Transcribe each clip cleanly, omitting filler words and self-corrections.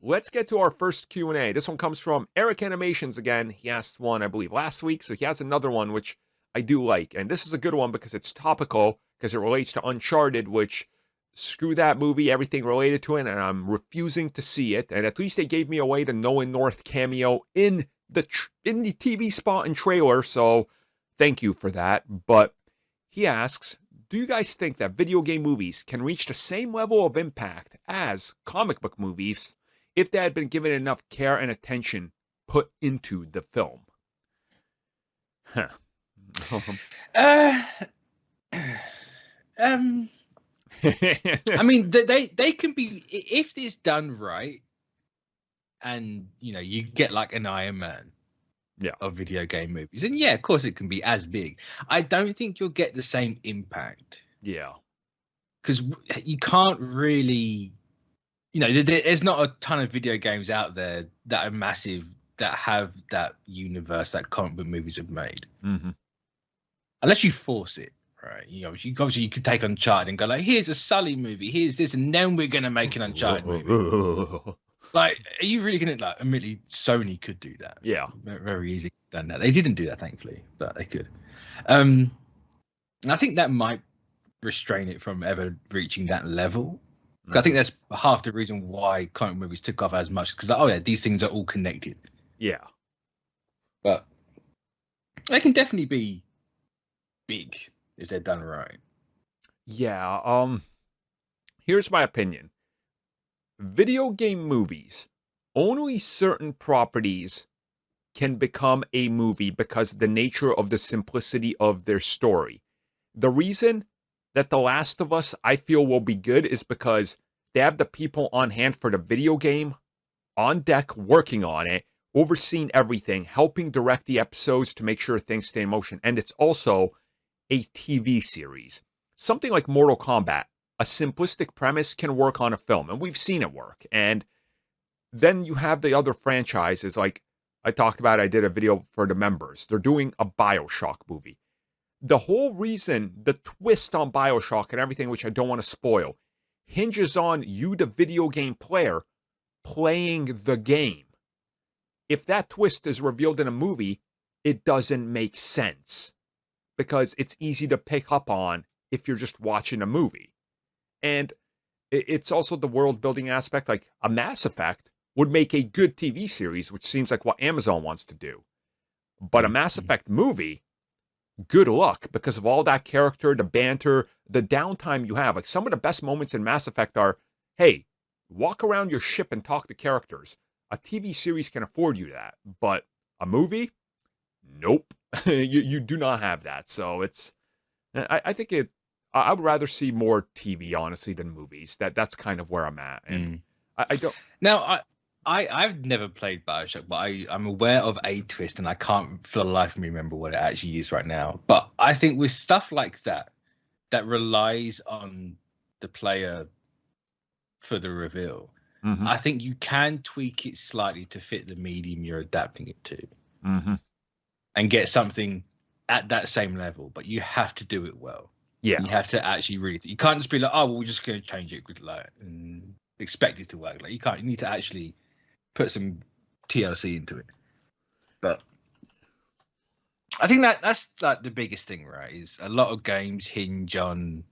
let's get to our first Q&A. This one comes from Eric Animations again. He asked one, I believe, last week, so he has another one, which I do like. And this is a good one because it's topical, because it relates to Uncharted, which, screw that movie, everything related to it, and I'm refusing to see it. And at least they gave me a way to Nolan North cameo in the TV spot and trailer, so thank you for that. But he asks, do you guys think that video game movies can reach the same level of impact as comic book movies if they had been given enough care and attention put into the film? Huh. I mean, they can be, if it's done right, and you get like an Iron Man of video game movies, and of course it can be as big. I don't think you'll get the same impact. Yeah, because you can't really, there's not a ton of video games out there that are massive that have that universe that comic book movies have made, unless you force it. Right, obviously you could take Uncharted and go like, here's a Sully movie, here's this, and then we're gonna make an Uncharted movie. Like, are you really gonna admittedly, Sony could do that? Yeah, very easy done that. They didn't do that, thankfully, but they could. And I think that might restrain it from ever reaching that level. I think that's half the reason why comic movies took off as much, because these things are all connected. Yeah, but they can definitely be big if they're done right. Yeah, here's my opinion. Video game movies, only certain properties can become a movie because of the nature of the simplicity of their story. The reason that The Last of Us, I feel, will be good is because they have the people on hand for the video game on deck working on it, overseeing everything, helping direct the episodes to make sure things stay in motion. And it's also a TV series. Something like Mortal Kombat, a simplistic premise can work on a film, and we've seen it work. And then you have the other franchises, like I talked about, I did a video for the members. They're doing a BioShock movie. The whole reason, the twist on BioShock and everything, which I don't want to spoil, hinges on you, the video game player, playing the game. If that twist is revealed in a movie, it doesn't make sense, because it's easy to pick up on if you're just watching a movie. And it's also the world building aspect. Like a Mass Effect would make a good TV series, which seems like what Amazon wants to do. But a Mass Effect movie, good luck, because of all that character, the banter, the downtime you have. Like some of the best moments in Mass Effect are, hey, walk around your ship and talk to characters. A TV series can afford you that, but a movie, nope. you do not have that. So I think I would rather see more TV, honestly, than movies. That's kind of where I'm at. And I don't. Now, I've never played BioShock, but I'm aware of a twist, and I can't for the life of me remember what it actually is right now. But I think with stuff like that relies on the player for the reveal, I think you can tweak it slightly to fit the medium you're adapting it to, and get something at that same level. But you have to do it well. Yeah, you have to actually really. You can't just be like, oh, well, we're just going to change it, and expect it to work. Like you can't. You need to actually put some TLC into it. But I think that's like the biggest thing, right? Is a lot of games hinge on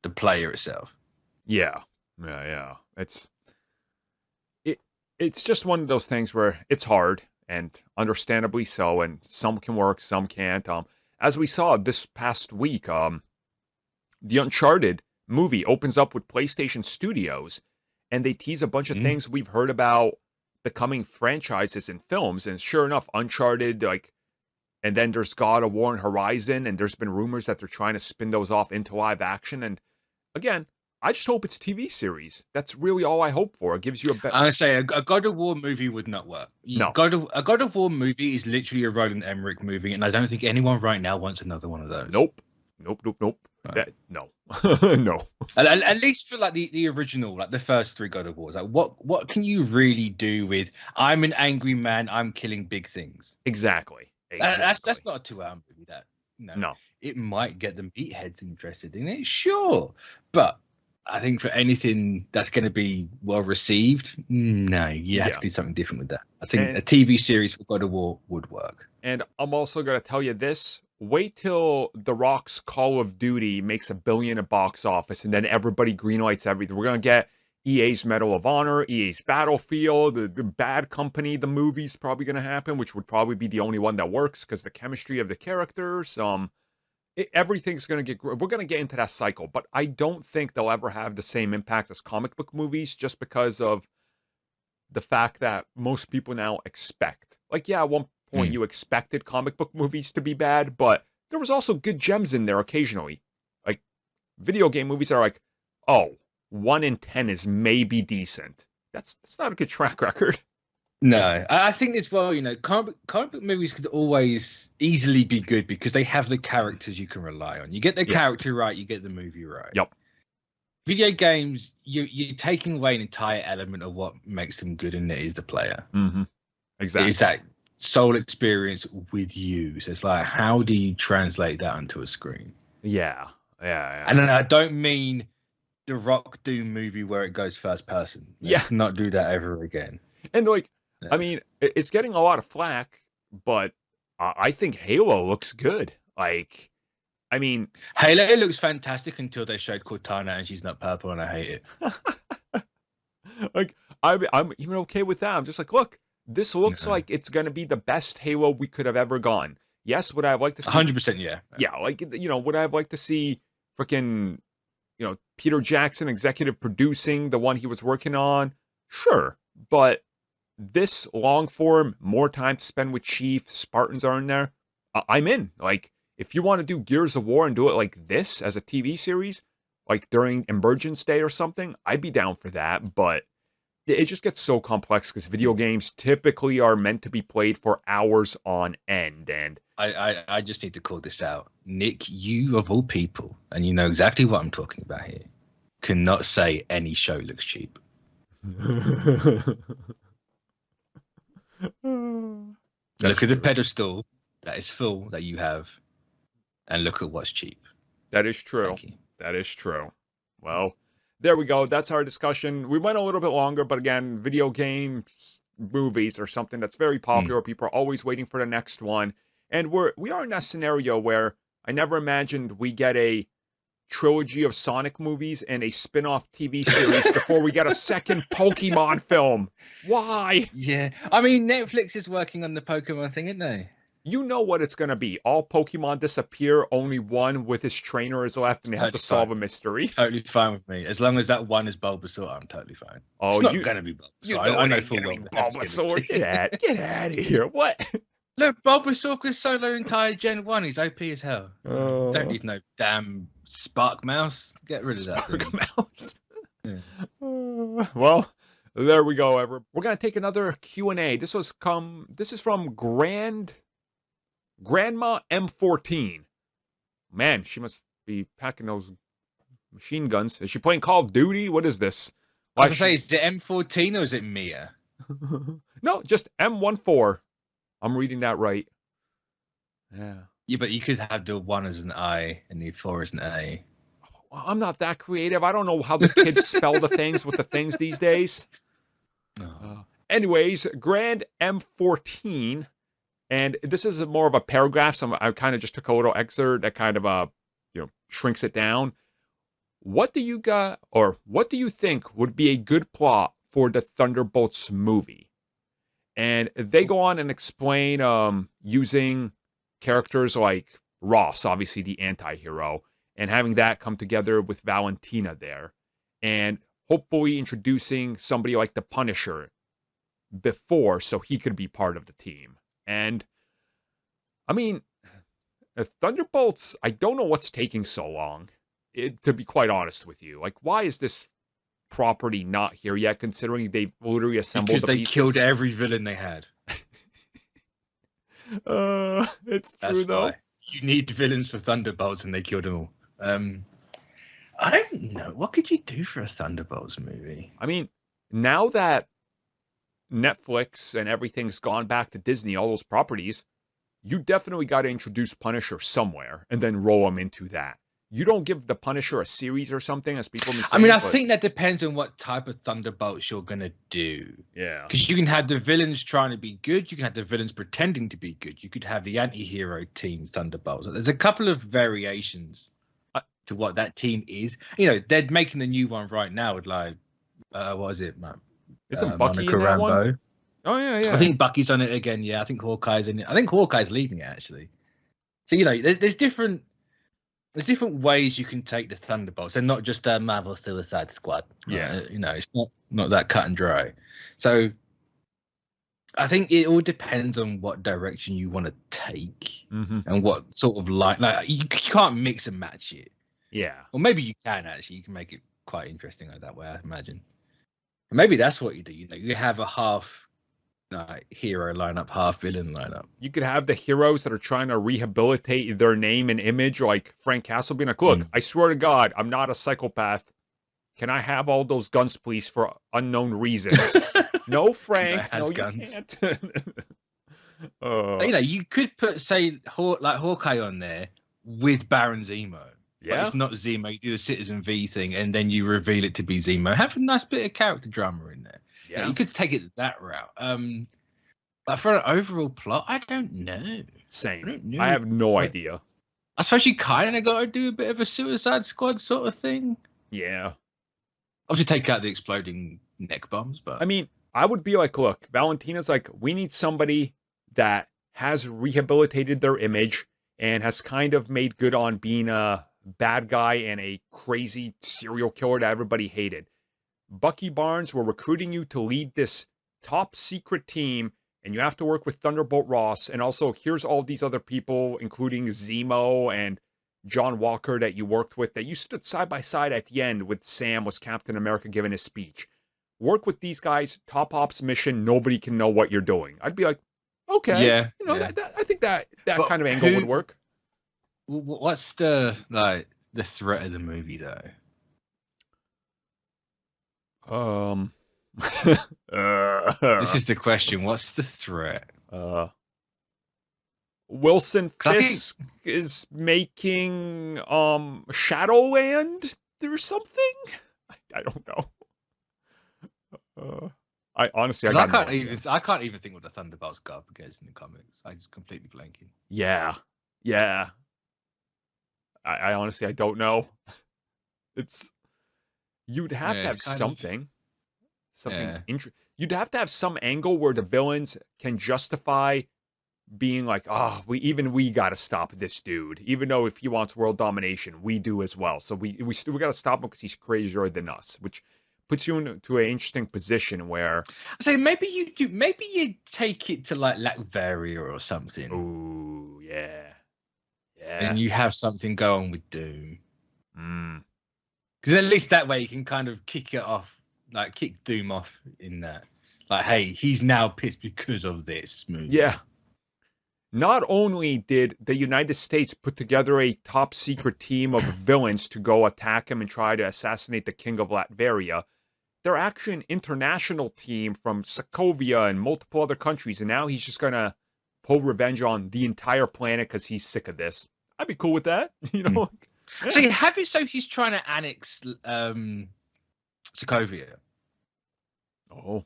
the player itself. Yeah. It's just one of those things where it's hard, and understandably so, and some can work, some can't. As we saw this past week, the Uncharted movie opens up with PlayStation Studios, and they tease a bunch of things we've heard about becoming franchises in films. And sure enough, Uncharted, and then there's God of War and Horizon, and there's been rumors that they're trying to spin those off into live action. And again, I just hope it's TV series. That's really all I hope for. It gives you a better. I say a God of War movie would not work. No, a God of War movie is literally a Roland Emmerich movie, and I don't think anyone right now wants another one of those. Nope. Right. No. No. At least for like the original, like the first three God of Wars, like what can you really do with? I'm an angry man. I'm killing big things. Exactly. That's not a 2-hour movie. That no. It might get the meatheads interested in it, sure, but I think for anything that's going to be well received, no, you have Yeah. to do something different with that. I think And- a TV series for God of War would work. And I'm also going to tell you this. Wait till The Rock's Call of Duty makes $1 billion at box office, and then everybody greenlights everything. We're going to get EA's Medal of Honor, EA's Battlefield, the Bad Company, the movie's probably going to happen, which would probably be the only one that works because the chemistry of the characters, everything's going to we're going to get into that cycle, but I don't think they'll ever have the same impact as comic book movies just because of the fact that most people now expect. Like, yeah, at one point you expected comic book movies to be bad, but there was also good gems in there occasionally. Like, video game movies are like, oh, 1 in 10 is maybe decent. That's not a good track record. No, I think as well, comic book movies could always easily be good because they have the characters you can rely on. You get the character right, you get the movie right. Yep. Video games, you're taking away an entire element of what makes them good, and it is the player. Mm-hmm. Exactly. It's that soul experience with you. So it's like, how do you translate that onto a screen? Yeah. And then I don't mean the Rock Doom movie where it goes first person. Let's not do that ever again. And like, I mean, it's getting a lot of flack, but I think Halo looks good. Like, I mean, Halo looks fantastic until they showed Cortana and she's not purple, and I hate it. Like, I'm even okay with that. I'm just like, look, this looks like it's gonna be the best Halo we could have ever gone. Yes, would I have liked to see 100%? Yeah, like, would I have liked to see freaking, Peter Jackson executive producing the one he was working on? Sure, but this long form, more time to spend with Chief, Spartans are in there. I'm in. Like, if you want to do Gears of War and do it like this as a TV series, like during Emergence Day or something, I'd be down for that. But it just gets so complex because video games typically are meant to be played for hours on end. And I just need to call this out. Nick, you of all people, and you know exactly what I'm talking about here, cannot say any show looks cheap. Look at the pedestal that is full that you have, and look at what's cheap. That is true. That is true. Well, there we go. That's our discussion. We went a little bit longer, but again, video games, movies are something that's very popular. People are always waiting for the next one. And we are in that scenario where I never imagined we get a trilogy of Sonic movies and a spin-off TV series before we get a second Pokemon film. Why? Yeah. I mean, Netflix is working on the Pokemon thing, isn't they? You know what it's going to be. All Pokemon disappear, only one with his trainer is left, and they have to solve a mystery. Totally fine with me. As long as that one is Bulbasaur, I'm totally fine. Oh, it's not going to be Bulbasaur. You know I know full well Bulbasaur. Get out of here. What? Look, Bulbasaur could solo entire Gen 1. He's OP as hell. Don't need no damn Spark Mouse. Get rid of that. Spark Mouse. Well, there we go, Ever. We're going to take another Q&A. This is from Grandma M14. Man, she must be packing those machine guns. Is she playing Call of Duty? What is this? I was going to say, is it M14 or is it Mia? No, just M14. I'm reading that right. Yeah. Yeah, but you could have the 1 as an I and the 4 as an A. Well, I'm not that creative. I don't know how the kids spell the things with the things these days. Anyways, Grand M14. And this is more of a paragraph, so I kind of just took a little excerpt that kind of shrinks it down. What do you think would be a good plot for the Thunderbolts movie? And they go on and explain using characters like Ross, obviously the anti-hero, and having that come together with Valentina there, and hopefully introducing somebody like the Punisher before so he could be part of the team. And, I mean, Thunderbolts, I don't know what's taking so long, to be quite honest with you. Like, why is this property not here yet, considering they've literally assembled because they killed every villain they had. It's true, though. Why. You need villains for Thunderbolts, and they killed them all. I don't know. What could you do for a Thunderbolts movie? I mean, now that Netflix and everything's gone back to Disney, all those properties, you definitely got to introduce Punisher somewhere and then roll him into that. you don't give the Punisher a series or something, as people have been I saying. mean, I think that depends on what type of Thunderbolts you're gonna do. Yeah. Because you can have the villains trying to be good, you can have the villains pretending to be good, you could have the anti-hero team Thunderbolts. There's a couple of variations to what that team is. You know, they're making the new one right now with like, what is it, man? Isn't Bucky Monica in that Rambeau. one? Oh yeah. I think Bucky's on it again. Yeah, I think Hawkeye's in it. I think Hawkeye's leading it actually. So you know, there's different ways you can take the Thunderbolts, and not just Marvel Suicide Squad. Yeah, you know, it's not that cut and dry. So I think it all depends on what direction you want to take and what sort of like you can't mix and match it. Yeah, or maybe you can actually. You can make it quite interesting like that way, I imagine. And maybe that's what you do. You know, you have a half hero lineup, half villain lineup. You could have the heroes that are trying to rehabilitate their name and image, like Frank Castle being like, look, I swear to God, I'm not a psychopath. Can I have all those guns, please, for unknown reasons? No, Frank. No, guns. You can't. You know, you could put, say, Hawkeye on there with Baron Zemo. Yeah. But it's not Zemo. You do the Citizen V thing, and then you reveal it to be Zemo. Have a nice bit of character drama in there. Yeah. You could take it that route. But for an overall plot, I don't know. Same. I have no idea. I suppose you kind of got to do a bit of a Suicide Squad sort of thing. Yeah. Obviously, take out the exploding neck bombs, but I mean, I would be like, look, Valentina's like, we need somebody that has rehabilitated their image and has kind of made good on being a bad guy and a crazy serial killer that everybody hated. Bucky Barnes, we're recruiting you to lead this top secret team, and you have to work with Thunderbolt Ross. And also, here's all these other people, including Zemo and John Walker that you worked with, that you stood side by side at the end with Sam was Captain America giving his speech. Work with these guys, top ops mission, nobody can know what you're doing. I'd be like, okay. Yeah. You know, I think that kind of angle would work. What's the threat of the movie, though? This is the question. What's the threat? Wilson Fisk is making Shadowland or something. I don't know. I honestly, I can't even think what the Thunderbolts go up against in the comics. I just completely blanking. Yeah. I honestly, I don't know. You'd have to have something. You'd have to have some angle where the villains can justify being like, we got to stop this dude, even though if he wants world domination, we do as well. So we got to stop him because he's crazier than us, which puts you into an interesting position where I say maybe you take it to like Latveria or something. Ooh, yeah. And you have something going with Doom. Because at least that way you can kind of kick it off. Like, kick Doom off in that. Like, hey, he's now pissed because of this movie. Yeah. Not only did the United States put together a top secret team of villains to go attack him and try to assassinate the king of Latveria, they're actually an international team from Sokovia and multiple other countries, and now he's just going to pull revenge on the entire planet because he's sick of this. I'd be cool with that. You know? Yeah. So he's trying to annex Sokovia. Oh.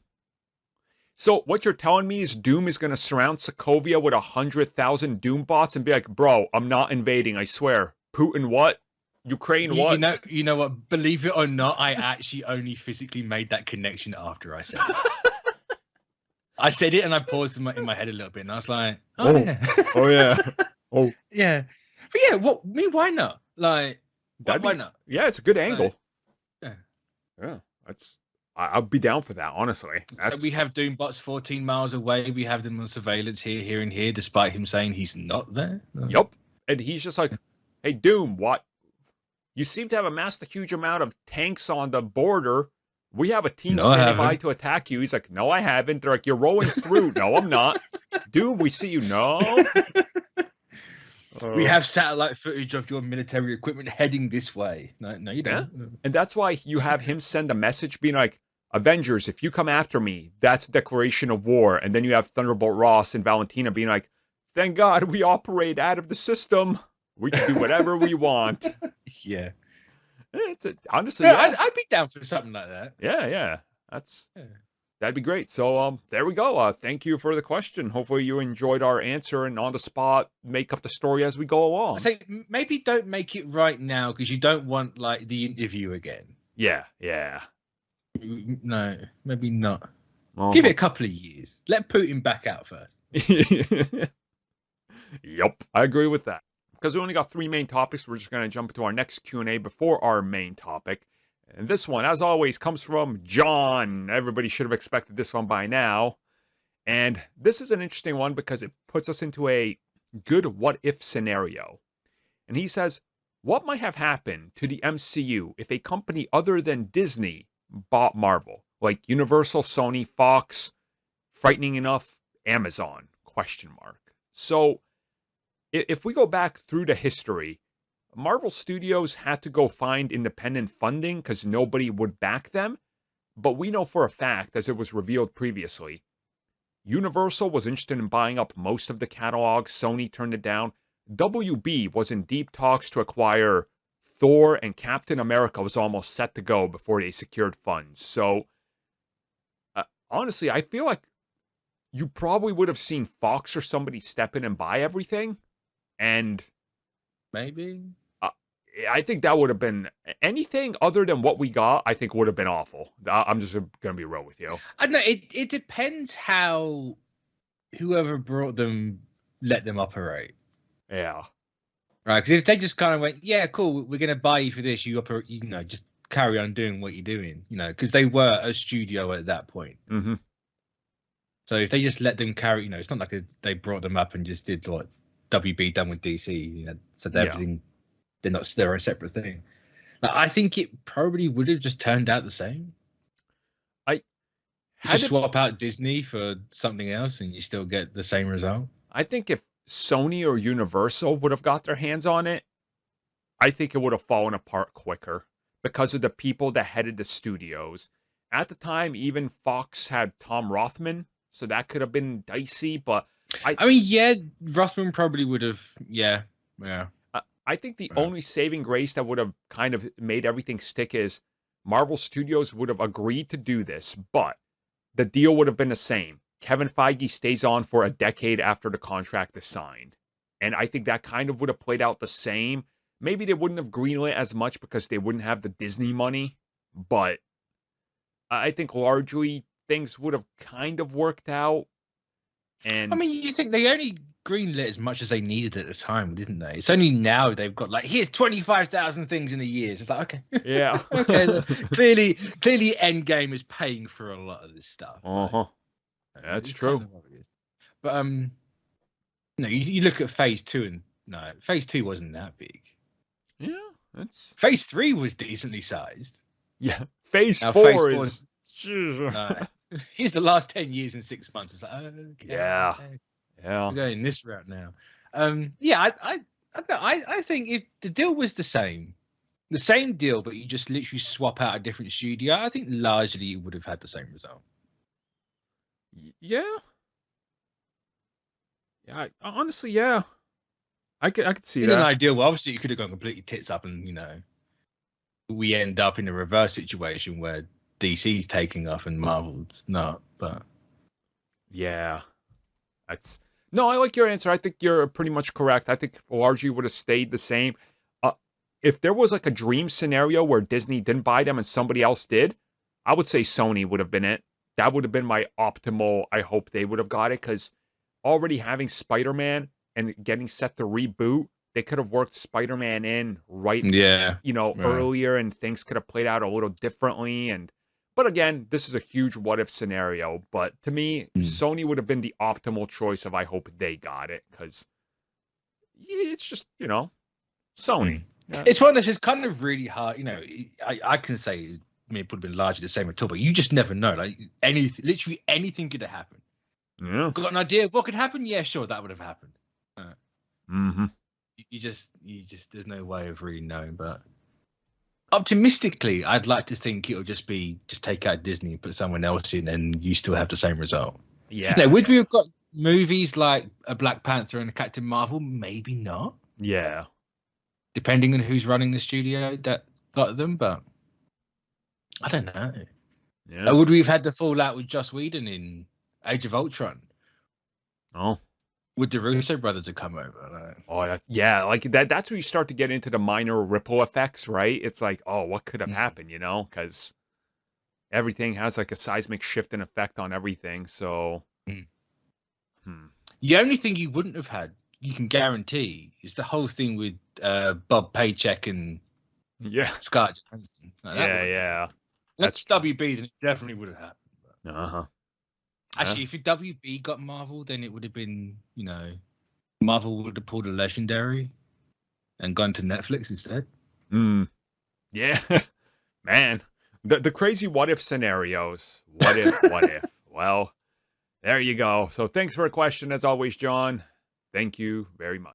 So what you're telling me is Doom is going to surround Sokovia with 100,000 Doom bots and be like, bro, I'm not invading, I swear. Putin what? Ukraine what? You know what? Believe it or not, I actually only physically made that connection after I said it. I said it and I paused in my head a little bit and I was like, yeah. Oh, yeah. Oh. Yeah. But yeah, why not? Like, why not? Yeah, it's a good angle. Like, yeah. I'll be down for that, honestly. So we have Doombots 14 miles away. We have them on surveillance here, and here, despite him saying he's not there. Yup. And he's just like, hey, Doom, what? You seem to have amassed a huge amount of tanks on the border. We have a team standing by to attack you. He's like, no, I haven't. They're like, you're rolling through. No, I'm not. Doom, we see you. No. We have satellite footage of your military equipment heading this way. No, you don't. Yeah. And that's why you have him send a message being like, Avengers, if you come after me, that's a declaration of war. And then you have Thunderbolt Ross and Valentina being like, thank God we operate out of the system. We can do whatever we want. Yeah. Honestly, Yeah, yeah. I'd be down for something like that. Yeah. That'd be great. So there we go. Thank you for the question. Hopefully you enjoyed our answer and on the spot make up the story as we go along. I say maybe don't make it right now because you don't want like the interview again. Yeah. No, maybe not. Give it a couple of years. Let Putin back out first. Yep, I agree with that. Because we only got 3 main topics, we're just going to jump into our next Q&A before our main topic. And this one, as always, comes from John. Everybody should have expected this one by now. And this is an interesting one because it puts us into a good what-if scenario. And he says, what might have happened to the MCU if a company other than Disney bought Marvel? Like Universal, Sony, Fox, frightening enough, Amazon, ? So, if we go back through the history, Marvel Studios had to go find independent funding because nobody would back them. But we know for a fact, as it was revealed previously, Universal was interested in buying up most of the catalog. Sony turned it down. WB was in deep talks to acquire Thor, and Captain America was almost set to go before they secured funds. So, honestly, I feel like you probably would have seen Fox or somebody step in and buy everything. And maybe I think that would have been anything other than what we got. I think would have been awful. I'm just gonna be real with you. I don't know. It depends how whoever brought them let them operate. Yeah. Right. Because if they just kind of went, yeah, cool, we're gonna buy you for this, you just carry on doing what you're doing. Because they were a studio at that point. Mm-hmm. So if they just let them carry, it's not like they brought them up and just did what WB done with DC, so everything, they're a separate thing. I think it probably would have just turned out the same. Swap out Disney for something else and you still get the same result. I think if Sony or Universal would have got their hands on it, I think it would have fallen apart quicker because of the people that headed the studios. At the time, even Fox had Tom Rothman, so that could have been dicey, but I mean, yeah, Rothman probably would have, yeah. I think the only saving grace that would have kind of made everything stick is Marvel Studios would have agreed to do this, but the deal would have been the same. Kevin Feige stays on for a decade after the contract is signed. And I think that kind of would have played out the same. Maybe they wouldn't have greenlit as much because they wouldn't have the Disney money, but I think largely things would have kind of worked out. And I mean, you think they only greenlit as much as they needed at the time, didn't they? It's only now they've got here's 25,000 things in a year. So it's like, okay, yeah, okay. Clearly, Endgame is paying for a lot of this stuff. Right? That's true. Kind of what it is. But you look at Phase 2 and Phase 2 wasn't that big. Yeah, that's Phase 3 was decently sized. Yeah, Phase 4 is. Here's the last 10 years in 6 months. It's like, okay, yeah. We're going this route now. I think if the deal was the same deal, but you just literally swap out a different studio, I think largely you would have had the same result. Yeah. Yeah. Honestly, yeah. I could see that. In an ideal, well, obviously you could have gone completely tits up, and we end up in a reverse situation where DC's taking off and Marvel's not. But yeah, no. I like your answer. I think you're pretty much correct. I think largely would have stayed the same. If there was like a dream scenario where Disney didn't buy them and somebody else did, I would say Sony would have been it. That would have been my optimal. I hope they would have got it because already having Spider-Man and getting set to reboot, they could have worked Spider-Man in earlier, and things could have played out a little differently. But again, this is a huge what-if scenario. But to me, Sony would have been the optimal choice if I hope they got it because it's just Sony. Yeah. It's one of those. It's kind of really hard. I can say it would have been largely the same at all, but you just never know. Literally anything could have happened. Yeah. Got an idea of what could happen? Yeah, sure, that would have happened. Mm-hmm. You just there's no way of really knowing. But optimistically, I'd like to think it'll just take out Disney and put someone else in, and you still have the same result. Yeah. Now, would we have got movies like a Black Panther and a Captain Marvel? Maybe not. Yeah. depending on who's running the studio that got them. But I don't know. Yeah. Would we have had the fallout with Joss Whedon in Age of Ultron? Oh. Would the Russo brothers have come over? Oh, yeah, like that's where you start to get into the minor ripple effects, right? It's like, oh, what could have happened, you know? Because everything has like a seismic shift and effect on everything. So, The only thing you wouldn't have had, you can guarantee, is the whole thing with Bob Paycheck and Scarlett Johansson. Yeah. That's WB, then it definitely would have happened. Uh-huh. Actually, if WB got Marvel, then it would have been, you know, Marvel would have pulled a Legendary and gone to Netflix instead. Yeah. Man. The crazy what if scenarios. What if, what if? Well, there you go. So thanks for a question as always, John. Thank you very much.